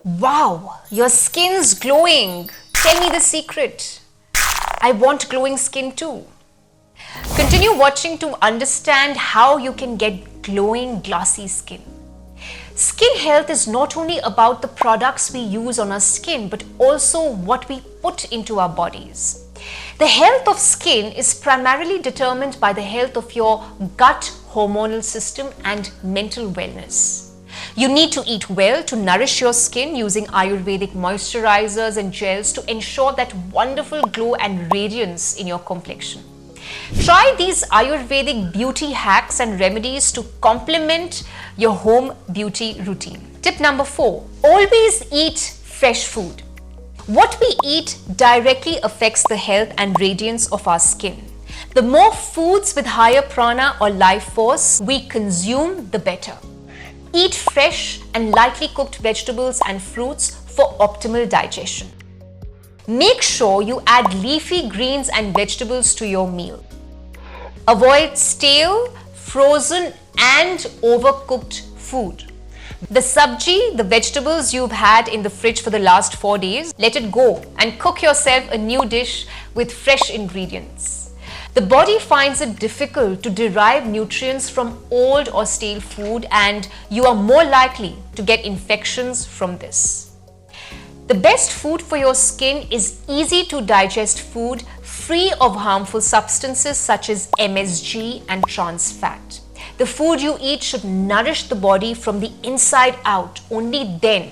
Wow, your skin's glowing. Tell me the secret. I want glowing skin too. Continue watching to understand how you can get glowing, glossy skin. Skin health is not only about the products we use on our skin, but also what we put into our bodies. The health of skin is primarily determined by the health of your gut hormonal system and mental wellness. You need to eat well to nourish your skin using Ayurvedic moisturizers and gels to ensure that wonderful glow and radiance in your complexion. Try these Ayurvedic beauty hacks and remedies to complement your home beauty routine. Tip number 4, always eat fresh food. What we eat directly affects the health and radiance of our skin. The more foods with higher prana or life force we consume, the better. Eat fresh and lightly cooked vegetables and fruits for optimal digestion. Make sure you add leafy greens and vegetables to your meal. Avoid stale, frozen and overcooked food. The sabji, the vegetables you've had in the fridge for the last 4 days, let it go and cook yourself a new dish with fresh ingredients. The body finds it difficult to derive nutrients from old or stale food, and you are more likely to get infections from this. The best food for your skin is easy to digest food free of harmful substances such as MSG and trans fat. The food you eat should nourish the body from the inside out. Only then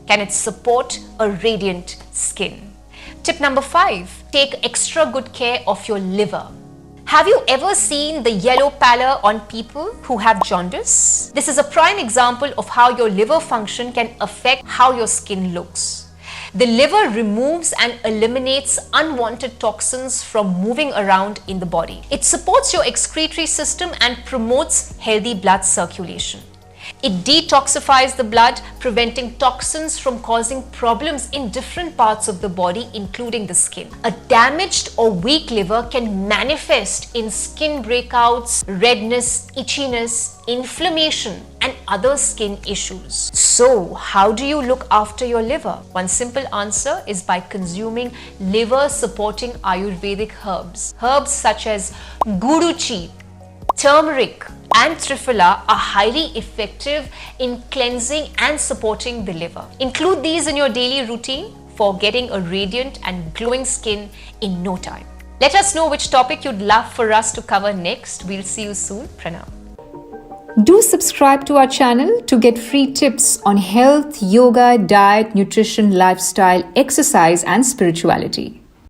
can it support a radiant skin. Tip number 5, take extra good care of your liver. Have you ever seen the yellow pallor on people who have jaundice? This is a prime example of how your liver function can affect how your skin looks. The liver removes and eliminates unwanted toxins from moving around in the body. It supports your excretory system and promotes healthy blood circulation. It detoxifies the blood, preventing toxins from causing problems in different parts of the body, including the skin. A damaged or weak liver can manifest in skin breakouts, redness, itchiness, inflammation, and other skin issues. So, how do you look after your liver? One simple answer is by consuming liver-supporting Ayurvedic herbs. Herbs such as guduchi, turmeric, and triphala are highly effective in cleansing and supporting the liver. Include these in your daily routine for getting a radiant and glowing skin in no time. Let us know which topic you'd love for us to cover next. We'll see you soon. Pranam. Do subscribe to our channel to get free tips on health, yoga, diet, nutrition, lifestyle, exercise, and spirituality.